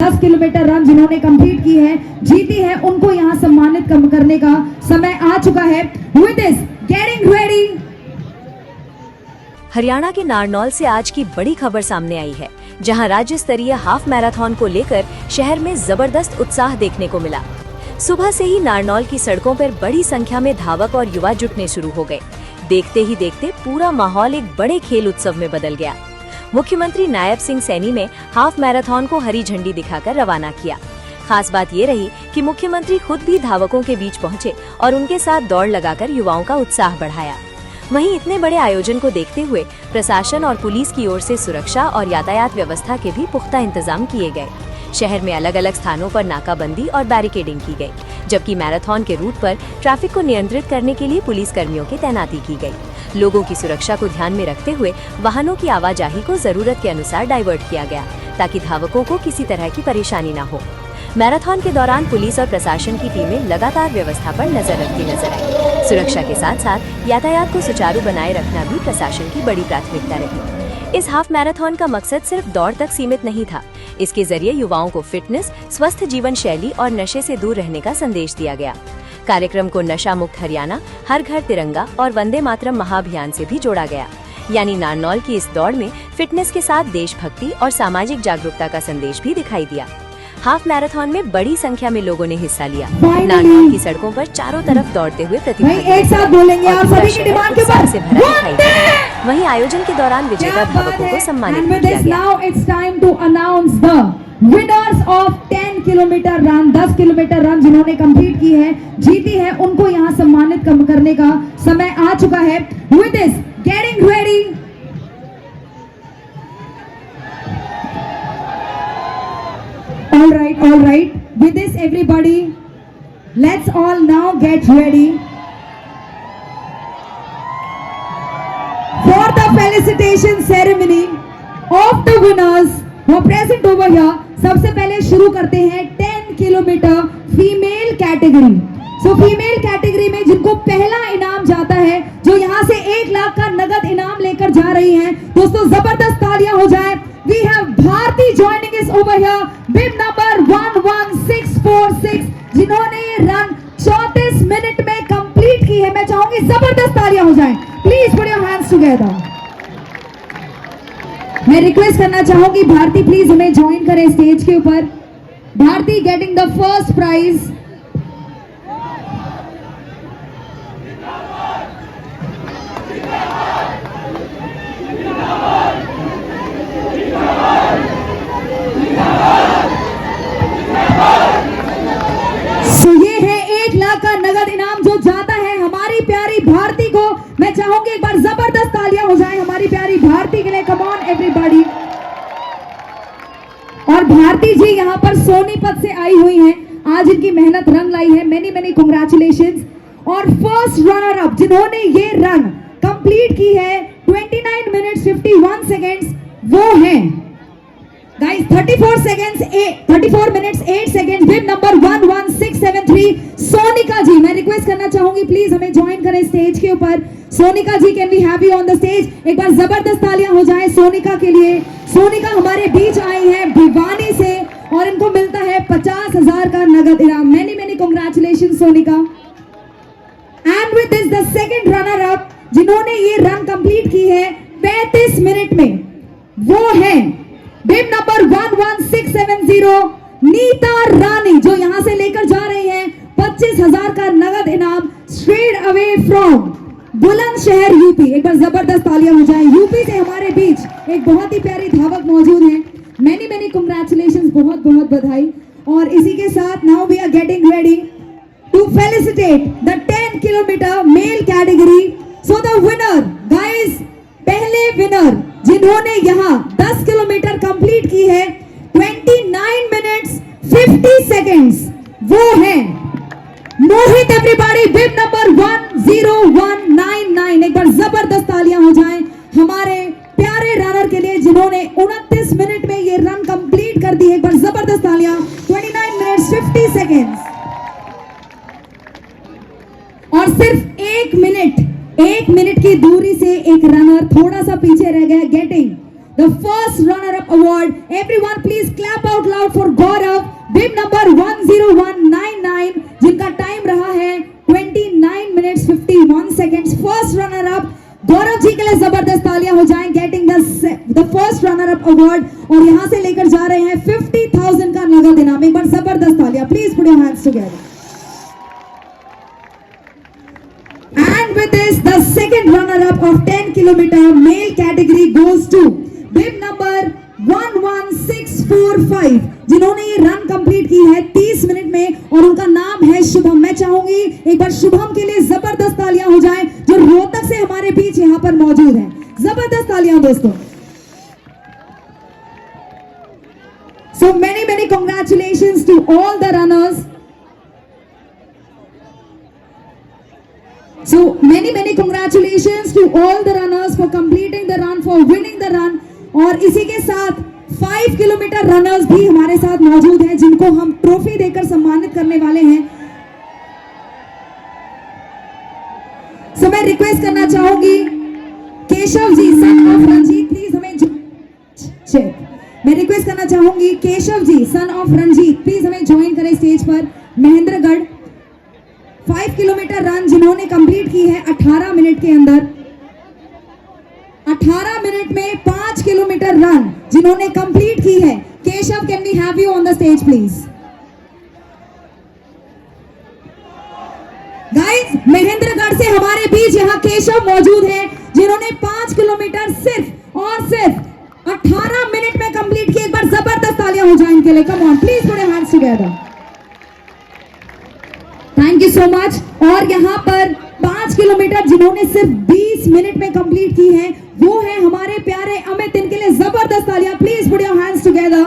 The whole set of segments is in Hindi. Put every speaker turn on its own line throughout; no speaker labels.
10 किलोमीटर रन जिन्होंने कंप्लीट की है, जीती है, उनको यहाँ सम्मानित करने का समय आ चुका है। With this, getting ready।
Haryana के नारनौल से आज की बड़ी खबर सामने आई है, जहां राज्य स्तरीय हाफ मैराथन को लेकर शहर में जबरदस्त उत्साह देखने को मिला। सुबह से ही नारनौल की सड़कों पर बड़ी संख्या में धावक और युवा जुटने शुरू हो गए। देखते ही देखते पूरा माहौल एक बड़े खेल उत्सव में बदल गया। मुख्यमंत्री नायब सिंह सैनी ने हाफ मैराथन को हरी झंडी दिखाकर रवाना किया। खास बात ये रही कि मुख्यमंत्री खुद भी धावकों के बीच पहुंचे और उनके साथ दौड़ लगाकर युवाओं का उत्साह बढ़ाया। वहीं इतने बड़े आयोजन को देखते हुए प्रशासन और पुलिस की ओर से सुरक्षा और यातायात व्यवस्था के भी पुख्ता इंतजाम किए गए। शहर में अलग अलग स्थानों पर नाकाबंदी और बैरिकेडिंग की गई, जबकि मैराथन के रूट पर ट्रैफिक को नियंत्रित करने के लिए पुलिस कर्मियों की तैनाती की गई। लोगों की सुरक्षा को ध्यान में रखते हुए वाहनों की आवाजाही को जरूरत के अनुसार डाइवर्ट किया गया, ताकि धावकों को किसी तरह की परेशानी न हो। मैराथन के दौरान पुलिस और प्रशासन की टीमें लगातार व्यवस्था पर नजर रखती नजर आई। सुरक्षा के साथ साथ यातायात को सुचारू बनाए रखना भी प्रशासन की बड़ी प्राथमिकता रही। इस हाफ मैराथन का मकसद सिर्फ दौड़ तक सीमित नहीं था। इसके जरिए युवाओं को फिटनेस, स्वस्थ जीवन शैली और नशे से दूर रहने का संदेश दिया गया। कार्यक्रम को नशा मुक्त हरियाणा, हर घर तिरंगा और वंदे मातरम महाअभियान से भी जोड़ा गया। यानी नारनौल की इस दौड़ में फिटनेस के साथ देशभक्ति और सामाजिक जागरूकता का संदेश भी दिखाई दिया। हाफ मैराथन में बड़ी संख्या में लोगों ने हिस्सा लिया। नारनौल की सड़कों पर चारों तरफ दौड़ते हुए वहीं आयोजन के दौरान विजेता धावकों को सम्मानित किया गया।
Winners of 10 kilometre run, 10 kilometre run जिन्होंने कंप्लीट की है, जीती है, उनको यहाँ सम्मानित करने का समय आ चुका है। With this, getting ready। All right. With this, everybody, let's all now get ready for the felicitation ceremony of the winners who are present over here। सबसे पहले शुरू करते हैं 10 kilometre female category. So female category में जिनको पहला इनाम जाता है, जो यहाँ से 1 लाख का नगद इनाम लेकर जा रही हैं, दोस्तों जबरदस्त तालियां हो जाए। We have Bharti joining us over here, bib number 11646, जिन्होंने ये रन 34 मिनट में कंप्लीट की है। मैं चाहूंगी जबरदस्त तालियां हो जाएं। Please put your hands together. मैं रिक्वेस्ट करना चाहूंगी भारती प्लीज हमें ज्वाइन करें स्टेज के ऊपर। Bharti getting the first prize. ये है 1 लाख का नगद इनाम जो जाता है हमारी प्यारी भारती को। मैं चाहूंगी एक बार जबरदस्त तालियां हो जाएं हमारी प्यारी भारती के लिए। कम ऑन एवरीबॉडी। और भारती जी यहाँ पर सोनीपत से आई हुई हैं। आज इनकी मेहनत रंग लाई है। Many congratulations. और फर्स्ट रनर अप जिन्होंने ये रन कंप्लीट की है 29 मिनट्स 51 सेकेंड्स, वो हैं गाइस 34 मिनट्स 8 सेकेंड, बिब नंबर 11673 सोनिका जी। मैं रिक्वेस्ट करना चाहूंगी प्लीज हमें ज्वाइन करें स्टेज के ऊपर। Sonika ji, can we have you on the stage. एक बार जबरदस्त तालियां हो जाए सोनिका के लिए। सोनिका हमारे बीच आई है भिवानी से और इनको मिलता है 50,000 का नगद इनाम। Many congratulation Sonika. And with this the second runner up जिन्होंने ये रन कंप्लीट की है 35 मिनट में, वो है बिब नंबर 11670 नीता रानी, जो यहां से लेकर जा रही हैं 25,000 का नगद इनाम straight away from Bulandshahr UP. एक बार जबरदस्त तालियां हो जाएं। यूपी से हमारे बीच एक बहुत ही प्यारी धावक मौजूद हैं। मेनी कांग्रेचुलेशंस, बहुत बधाई। और इसी के साथ now we are getting ready to felicitate the 10 kilometre male category. So the winner guys, पहले विनर जिन्होंने यहाँ 10 किलोमीटर कंप्लीट की है 29 मिनट्स 50 सेकेंड्स, वो है मोहित। एवरीबॉडी, बिब नंबर 10199। एक बार जबरदस्त तालियां हो जाएं हमारे प्यारे रनर के लिए जिन्होंने 29 मिनट में ये रन कंप्लीट कर दी है। एक बार जबरदस्त तालियां। 29 मिनट्स 50 सेकेंड्स। और सिर्फ 1 मिनट की दूरी से एक रनर थोड़ा सा पीछे रह गया, getting the first runner-up award. Everyone please clap out loud for Gaurav, bib number 10199, जिनका टाइम रहा है 29 minutes 51 seconds. First runner-up Gaurav ji के लिए जबरदस्त तालियां हो जाएं, getting the first runner up award, और यहां से लेकर जा रहे हैं 50,000 का नगद इनाम. एक बार जबरदस्त तालियां, please put your hands together. And with this, the second runner-up of 10 kilometer male category goes to bib number 11645, जिन्होंने ये रन कंप्लीट की है 30 मिनट में, और उनका नाम है शुभम. मैं चाहूंगी एक बार शुभम के लिए जबरदस्त तालियां हो जाएं, जो रोहतक से हमारे बीच यहां पर मौजूद हैं. जबरदस्त तालियां दोस्तों. So many congratulations to all the runners. So many congratulations to all the runners for completing the run, for winning the run. और इसी के साथ 5 किलोमीटर रनर्स भी हमारे साथ मौजूद हैं, जिनको हम ट्रॉफी देकर सम्मानित करने वाले हैं. सो मैं रिक्वेस्ट करना चाहूंगी Keshav ji, son of Ranjit, please हमें मैं रिक्वेस्ट करना चाहूंगी Keshav ji, son of Ranjit, please हमें ज्वाइन करें स्टेज पर. महेंद्रगढ़ 5 किलोमीटर रन जिन्होंने कंप्लीट की है 18 मिनट के अंदर. 18 मिनट में 5 किलोमीटर रन जिन्होंने कंप्लीट की है. Keshav, can we have you on the stage please. Guys, Mahendragarh से हमारे बीच यहाँ केशव मौजूद हैं, जिन्होंने 5 किलोमीटर सिर्फ और सिर्फ 18 मिनट में कंप्लीट की. एक बार जबरदस्त तालियां हो जाए इनके लिए. Come on, please put your hands together. Thank you so much. और यहाँ पर 5 किलोमीटर जिन्होंने सिर्फ 20 मिनट में कंप्लीट की है, वो है हमारे प्यारे अमित. इनके लिए जबरदस्त तालियां, please put your hands together.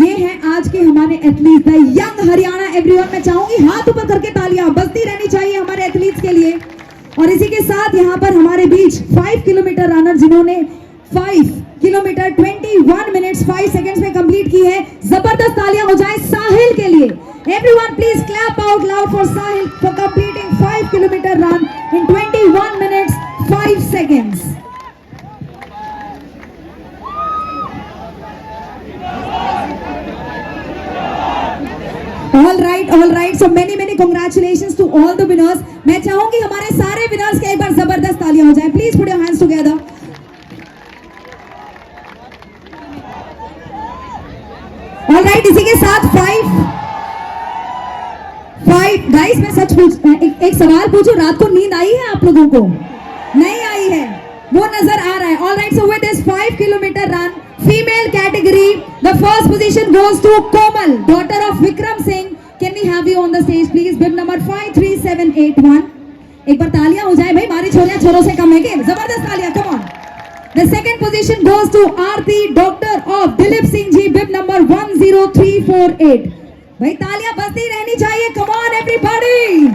ये है आज के हमारे athlete, the young Haryana. Everyone, मैं चाहूंगी हाथ ऊपर करके तालियां बजती रहनी चाहिए हमारे एथलीट्स के लिए. और इसी के साथ यहाँ पर हमारे बीच 5 किलोमीटर रनर जिन्होंने 5 किलोमीटर 21 मिनट्स 5 सेकंड्स में कंप्लीट की है. जबरदस्त तालियां हो जाए साहिल के लिए. Everyone please clap out loud for Sahil for completing 5 kilometer run in 21 minutes 5 seconds. All right. So many congratulations to all the winners. मैं चाहूंगी हमारे सारे winners के एक बार जबरदस्त तालियां हो जाए. Please put your hands together. All right, इसी के साथ 5 गाइस, मैं सच एक सवाल पूछूं, रात को नींद आई है आप लोगों को? नहीं आई है, वो नजर आ रहा है. All right, so with this 5 kilometre run female category, the first position goes to Komal, daughter of Vikram Singh. Can we have you on the stage please, bib number 53781. एक बार तालियां हो जाए भाई, हमारी छोरियां छोरों से कम है क्या? जबरदस्त तालियां, come on. The second position goes to Aarti, doctor of Dilip Singh ji, bib number 10348. भाई तालियां बजती रहनी चाहिए. Come on everybody.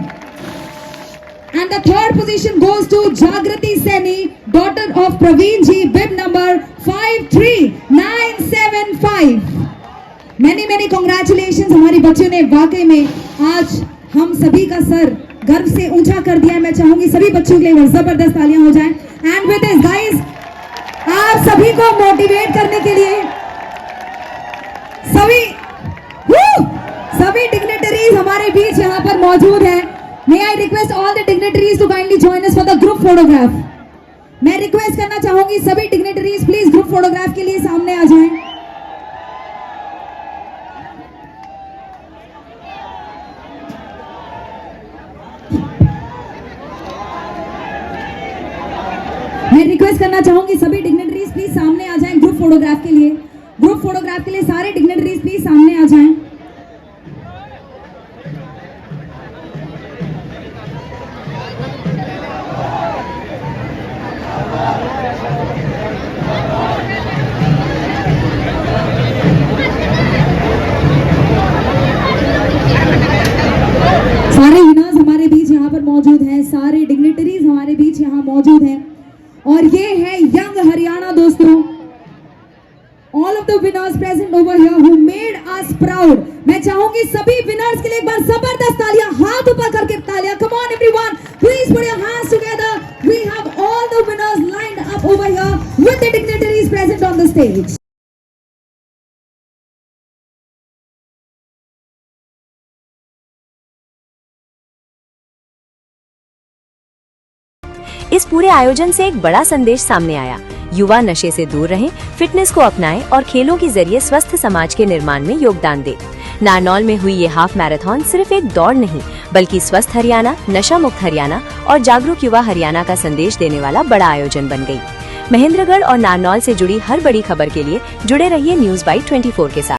And the third position goes to Jagriti Saini, daughter of Praveen ji, bib number 53975. Many congratulations. हमारी बच्चों ने वाकई में आज हम सभी का सर गर्व से ऊंचा कर दिया. मैं चाहूंगी सभी बच्चों के लिए जबरदस्त तालियां हो जाएं. एंड विद दिस गाइस, आप सभी को मोटिवेट करने के लिए सभी डिग्नेटरीज हमारे बीच यहाँ पर मौजूद हैं. May I request all the dignitaries to kindly join us for the group photograph. मैं रिक्वेस्ट करना चाहूंगी सभी डिग्नेटरीज प्लीज ग्रुप फोटोग्राफ के लिए सामने आ जाएं. मैं रिक्वेस्ट करना चाहूंगी सभी डिग्नेटरीज प्लीज सामने आ जाएं ग्रुप फोटोग्राफ के लिए. ग्रुप फोटोग्राफ के लिए सारे डिग्नेटरीज प्लीज सामने आ जाएं. सारे विनर्स हमारे बीच यहाँ पर मौजूद हैं, सारे डिग्नेटरीज हमारे बीच यहाँ मौजूद हैं. और ये है यंग हरियाणा दोस्तों. All of the winners present over here who made us proud. मैं चाहूंगी सभी विनर्स के लिए एक बार जबरदस्त तालियां, हाथ ऊपर करके तालियां. Come on everyone, please put your hands together. We have all the winners lined up over here. stage.
इस पूरे आयोजन से एक बड़ा संदेश सामने आया। युवा नशे से दूर रहें, फिटनेस को अपनाएं और खेलों के जरिए स्वस्थ समाज के निर्माण में योगदान दें। नारनौल में हुई ये हाफ मैराथन सिर्फ एक दौड़ नहीं, बल्कि स्वस्थ हरियाणा, नशा मुक्त हरियाणा और जागरूक युवा हरियाणा का संदेश देने वाला बड़ा आयोजन बन गई। महेंद्रगढ़ और नारनौल से जुड़ी हर बड़ी खबर के लिए जुड़े रहिए न्यूज़ बाई 24 के साथ।